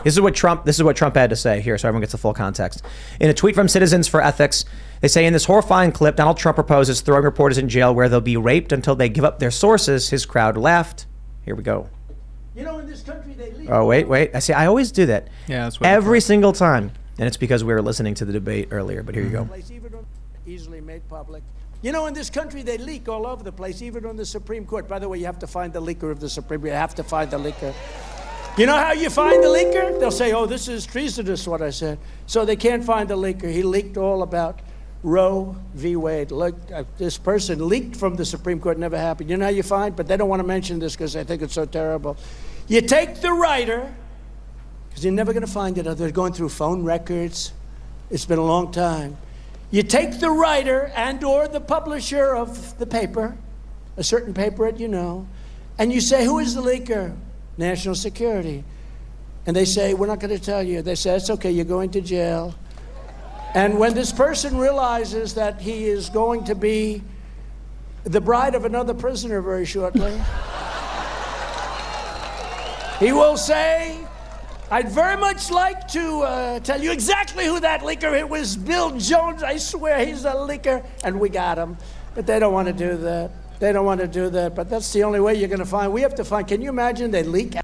This is what Trump had to say here, so everyone gets the full context. In a tweet from Citizens for Ethics, they say, in this horrifying clip, Donald Trump proposes throwing reporters in jail where they'll be raped until they give up their sources. His crowd laughed. Here we go. You know, in this country they leak. Oh, wait. I always do that. Yeah, that's what every single time. And it's because we were listening to the debate earlier, but here you go. Easily made public. You know, in this country they leak all over the place, even on the Supreme Court. By the way, you have to find the leaker of the Supreme Court. You have to find the leaker. You know how you find the leaker? They'll say, oh, this is treasonous, what I said. So they can't find the leaker. He leaked all about Roe v. Wade. Look, this person leaked from the Supreme Court, never happened. You know how you find? But they don't want to mention this because they think it's so terrible. You take the writer, because you're never going to find it. They're going through phone records. It's been a long time. You take the writer and or the publisher of the paper, a certain paper that you know, and you say, who is the leaker? National Security. And they say, we're not going to tell you. They say, it's okay, you're going to jail. And when this person realizes that he is going to be the bride of another prisoner very shortly, he will say, I'd very much like to tell you exactly who that leaker is. It was Bill Jones. I swear he's a leaker. And we got him. But they don't want to do that. They don't want to do that. But that's the only way you're going to find. We have to find. Can you imagine they leak?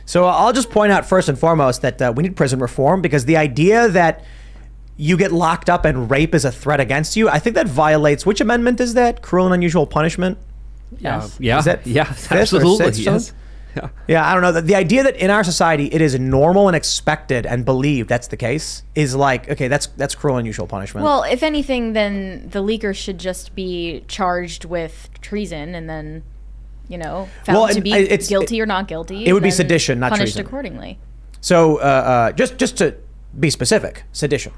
So I'll just point out first and foremost that we need prison reform, because the idea that you get locked up and rape is a threat against you, I think that violates, which amendment is that? Cruel and unusual punishment? Yes. Yeah. Is that Absolutely. Yes. Yeah, I don't know. The idea that in our society it is normal and expected and believed that's the case is like, okay, that's cruel and unusual punishment. Well, if anything, then the leaker should just be charged with treason and then, you know, found to be guilty or not guilty. It would be sedition, not punished treason. Accordingly. So just to be specific, sedition.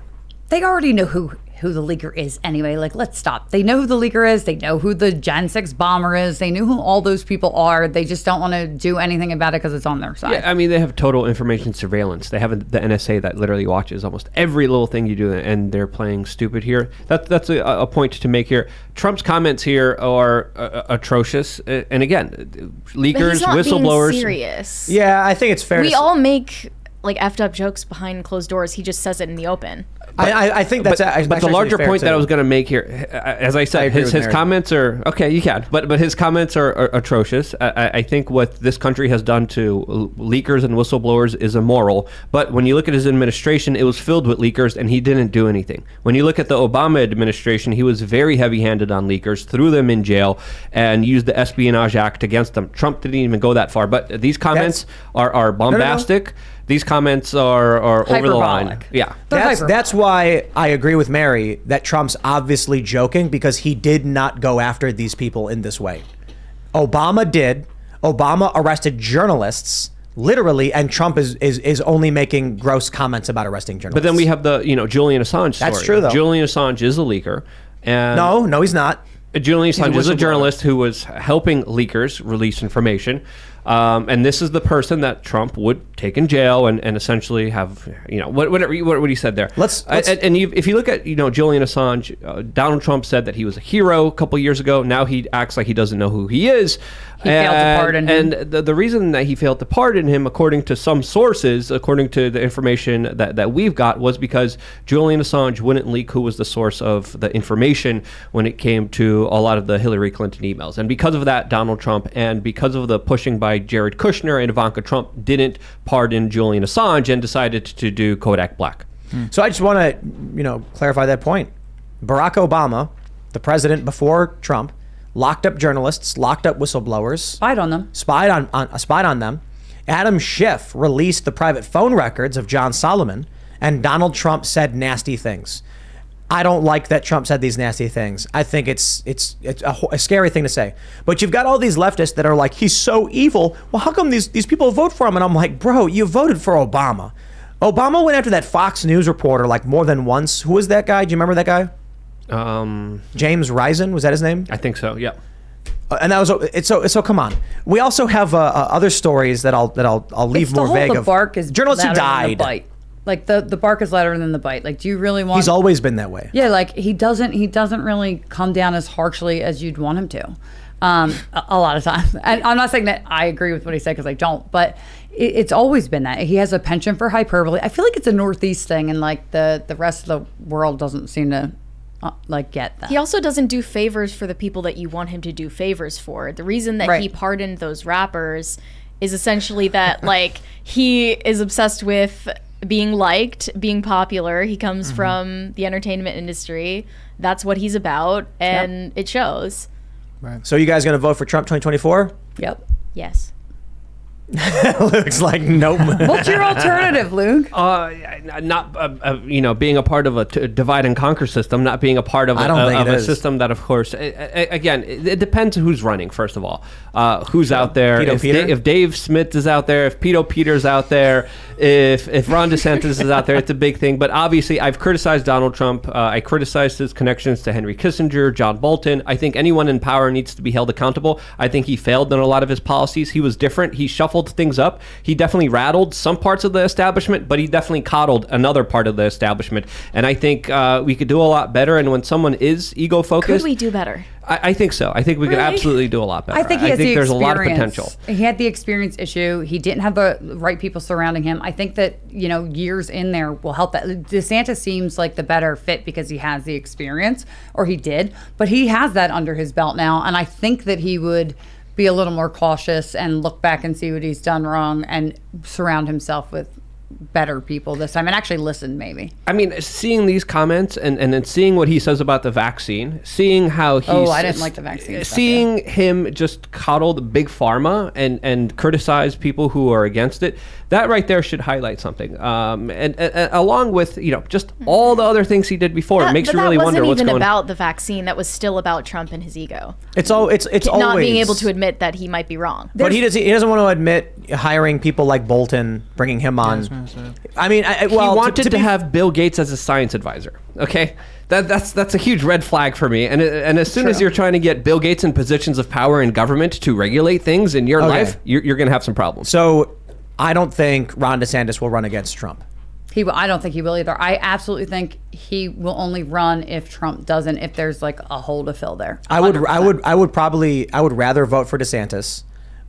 They already know who the leaker is anyway. Like, let's stop. They know who the leaker is. They know who the Jan 6 bomber is. They knew who all those people are. They just don't want to do anything about it because it's on their side. Yeah, I mean, they have total information surveillance. They have the NSA that literally watches almost every little thing you do, and they're playing stupid here. That's a point to make here. Trump's comments here are atrocious. And again, leakers, whistleblowers. Being serious. Yeah, I think it's fair. We all make like effed up jokes behind closed doors. He just says it in the open. I think that's but the larger point that I was going to make here, as I said, his comments are okay. You can, but his comments are atrocious. I think what this country has done to leakers and whistleblowers is immoral. But when you look at his administration, it was filled with leakers, and he didn't do anything. When you look at the Obama administration, he was very heavy-handed on leakers, threw them in jail, and used the Espionage Act against them. Trump didn't even go that far. But these comments are bombastic. No. These comments are over the line. Yeah. That's why I agree with Mary that Trump's obviously joking, because he did not go after these people in this way. Obama did. Obama arrested journalists, literally, and Trump is only making gross comments about arresting journalists. But then we have the Julian Assange story. That's true, though. Julian Assange is a leaker. And no, he's not. Julian Assange is a journalist who was helping leakers release information. And this is the person that Trump would take in jail and essentially have, what he said there. If you look at, Julian Assange, Donald Trump said that he was a hero a couple years ago. Now he acts like he doesn't know who he is. He failed to pardon him. And the reason that he failed to pardon him, according to some sources, according to the information that we've got, was because Julian Assange wouldn't leak who was the source of the information when it came to a lot of the Hillary Clinton emails. And because of that, Donald Trump, and because of the pushing by Jared Kushner and Ivanka Trump, didn't pardon Julian Assange and decided to do Kodak Black. So I just want to, clarify that point. Barack Obama, the president before Trump, locked up journalists, locked up whistleblowers, spied on them, spied on them. Adam Schiff released the private phone records of John Solomon, and Donald Trump said nasty things. I don't like that Trump said these nasty things. I think it's a scary thing to say. But you've got all these leftists that are like, he's so evil. Well, how come these people vote for him? And I'm like, bro, you voted for Obama. Obama went after that Fox News reporter like more than once. Who was that guy? Do you remember that guy? James Risen, was that his name? I think so. Yeah. And that was so. Come on. We also have other stories that I'll leave more vague. The bark is journalists who died. Like the bark is louder than the bite. Like, do you really want? He's always been that way. Yeah, like he doesn't really come down as harshly as you'd want him to. A lot of times, and I'm not saying that I agree with what he said because I don't, but It's always been that. He has a penchant for hyperbole. I feel like it's a Northeast thing, and like the rest of the world doesn't seem to like get that. He also doesn't do favors for the people that you want him to do favors for. The reason that he pardoned those rappers is essentially that like he is obsessed with being liked, being popular. He comes from the entertainment industry. That's what he's about, and it shows. Right. So you guys going to vote for Trump 2024? Yep. Yes. Luke's like, nope. What's your alternative, Luke? Not being a part of a divide and conquer system, not being a part of a system that, of course, again, it depends who's running. First of all, who's out there. If Dave Smith is out there, if Pito Peter's out there, if Ron DeSantis is out there, it's a big thing. But obviously, I've criticized Donald Trump. I criticized his connections to Henry Kissinger, John Bolton. I think anyone in power needs to be held accountable. I think he failed in a lot of his policies. He was different. He shuffled things up. He definitely rattled some parts of the establishment, but he definitely coddled another part of the establishment. And I think we could do a lot better. And when someone is ego focused, could we do better? I think so. I think we could absolutely do a lot better. I think he has there's a lot of potential. He had the experience issue. He didn't have the right people surrounding him. I think that, years in there will help that. DeSantis seems like the better fit because he has the experience, or he did, but he has that under his belt now. And I think that he would be a little more cautious and look back and see what he's done wrong and surround himself with better people this time and actually listen, maybe. I mean, seeing these comments and then seeing what he says about the vaccine, seeing how he's... Oh, I didn't like the vaccine. Seeing him just coddle the big pharma and criticize people who are against it, that right there should highlight something. And along with, just all the other things he did before, it makes you really wonder what's going on. That wasn't even about the vaccine. That was still about Trump and his ego. It's always... Not being able to admit that he might be wrong. But he doesn't want to admit hiring people like Bolton, bringing him on. I mean, he wanted to have Bill Gates as a science advisor. Okay, that's a huge red flag for me. And as soon as you're trying to get Bill Gates in positions of power in government to regulate things in your life, you're going to have some problems. So I don't think Ron DeSantis will run against Trump. I don't think he will either. I absolutely think he will only run if Trump doesn't. If there's like a hole to fill there. 100%. I would rather vote for DeSantis.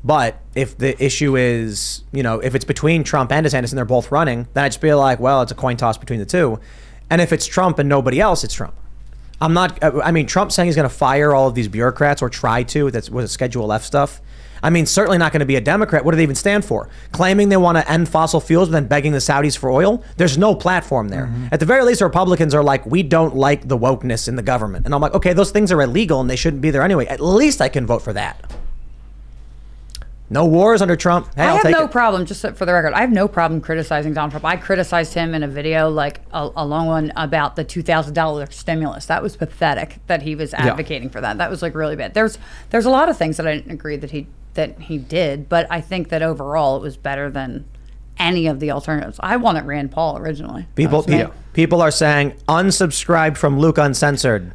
But if the issue is, if it's between Trump and DeSantis and they're both running, then I'd just be like, well, it's a coin toss between the two. And if it's Trump and nobody else, it's Trump. Trump saying he's going to fire all of these bureaucrats or try to, that's what Schedule F stuff. Certainly not going to be a Democrat. What do they even stand for? Claiming they want to end fossil fuels, but then begging the Saudis for oil? There's no platform there. At the very least, the Republicans are like, we don't like the wokeness in the government. And I'm like, okay, those things are illegal and they shouldn't be there anyway. At least I can vote for that. No wars under Trump. Hey, I have no problem, just for the record, I have no problem criticizing Donald Trump. I criticized him in a video, like a long one, about the $2,000 stimulus. That was pathetic that he was advocating for that. That was like really bad. There's a lot of things that I didn't agree that he did, but I think that overall it was better than any of the alternatives. I wanted Rand Paul originally. People are saying unsubscribed from Luke Uncensored.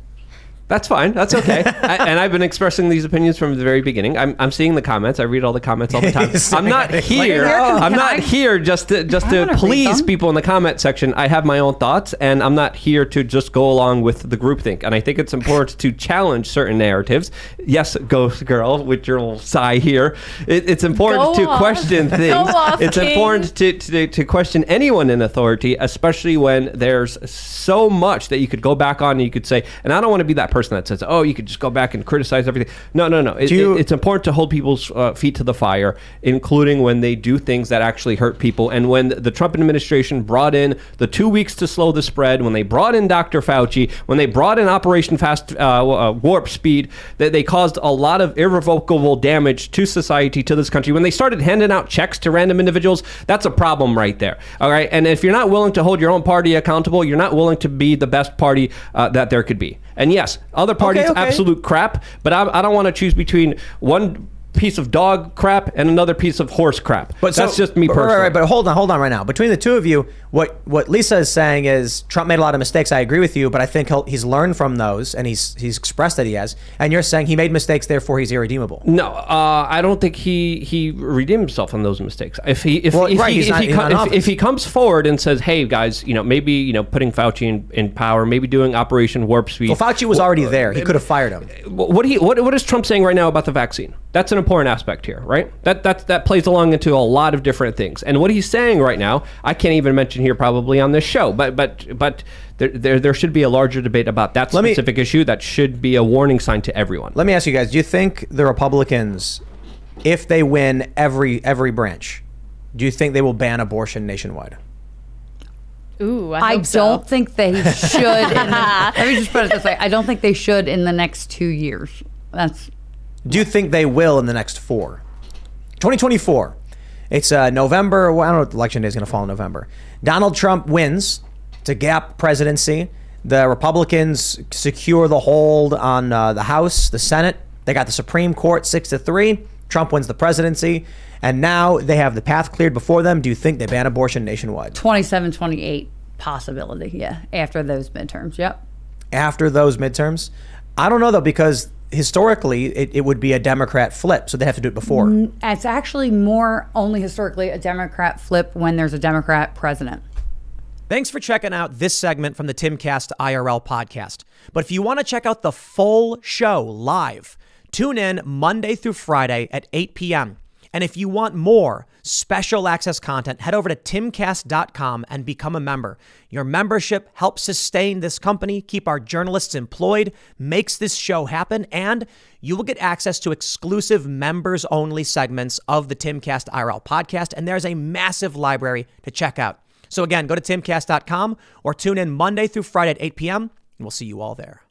That's fine. That's okay. And I've been expressing these opinions from the very beginning. I'm seeing the comments. I read all the comments all the time. I'm not here. I'm not here just to please people in the comment section. I have my own thoughts, and I'm not here to just go along with the groupthink. And I think it's important to challenge certain narratives. Yes, Ghost Girl, with your little sigh here. It's important to question things. It's important to question anyone in authority, especially when there's so much that you could go back on and you could say, and I don't want to be that person that says, oh, you could just go back and criticize everything. No. It's important to hold people's feet to the fire, including when they do things that actually hurt people. And when the Trump administration brought in the 2 weeks to slow the spread, when they brought in Dr. Fauci, when they brought in Operation Fast Warp Speed, they caused a lot of irrevocable damage to society, to this country. When they started handing out checks to random individuals, that's a problem right there. All right. And if you're not willing to hold your own party accountable, you're not willing to be the best party that there could be. And yes, other parties, absolute crap, but I don't want to choose between one piece of dog crap and another piece of horse crap. But that's just me personally. Right, but hold on right now. Between the two of you, what Lisa is saying is Trump made a lot of mistakes. I agree with you, but I think he's learned from those, and he's expressed that he has. And you're saying he made mistakes, therefore he's irredeemable. No, I don't think he redeemed himself on those mistakes. If he comes forward and says, hey guys, maybe putting Fauci in power, maybe doing Operation Warp Speed. Well, Fauci was already there. He could have fired him. What is Trump saying right now about the vaccine? That's an important aspect here, right? That plays along into a lot of different things. And what he's saying right now, I can't even mention here probably on this show, but there should be a larger debate about that specific issue that should be a warning sign to everyone. Let me ask you guys, do you think the Republicans, if they win every branch, do you think they will ban abortion nationwide? Ooh, I don't think they should. Let me just put it this way. I don't think they should in the next 2 years. Do you think they will in the next 4? 2024. It's November. Well, I don't know what election day is going to fall in November. Donald Trump wins. It's a gap presidency. The Republicans secure the hold on the House, the Senate. They got the Supreme Court 6-3. Trump wins the presidency. And now they have the path cleared before them. Do you think they ban abortion nationwide? 27, 28 possibility, yeah. After those midterms, yep. After those midterms? I don't know, though, because historically, it would be a Democrat flip, so they have to do it before. It's actually more only historically a Democrat flip when there's a Democrat president. Thanks for checking out this segment from the Timcast IRL podcast. But if you want to check out the full show live, tune in Monday through Friday at 8 p.m. And if you want more special access content, head over to timcast.com and become a member. Your membership helps sustain this company, keep our journalists employed, makes this show happen, and you will get access to exclusive members-only segments of the Timcast IRL podcast, and there's a massive library to check out. So again, go to timcast.com or tune in Monday through Friday at 8 p.m., and we'll see you all there.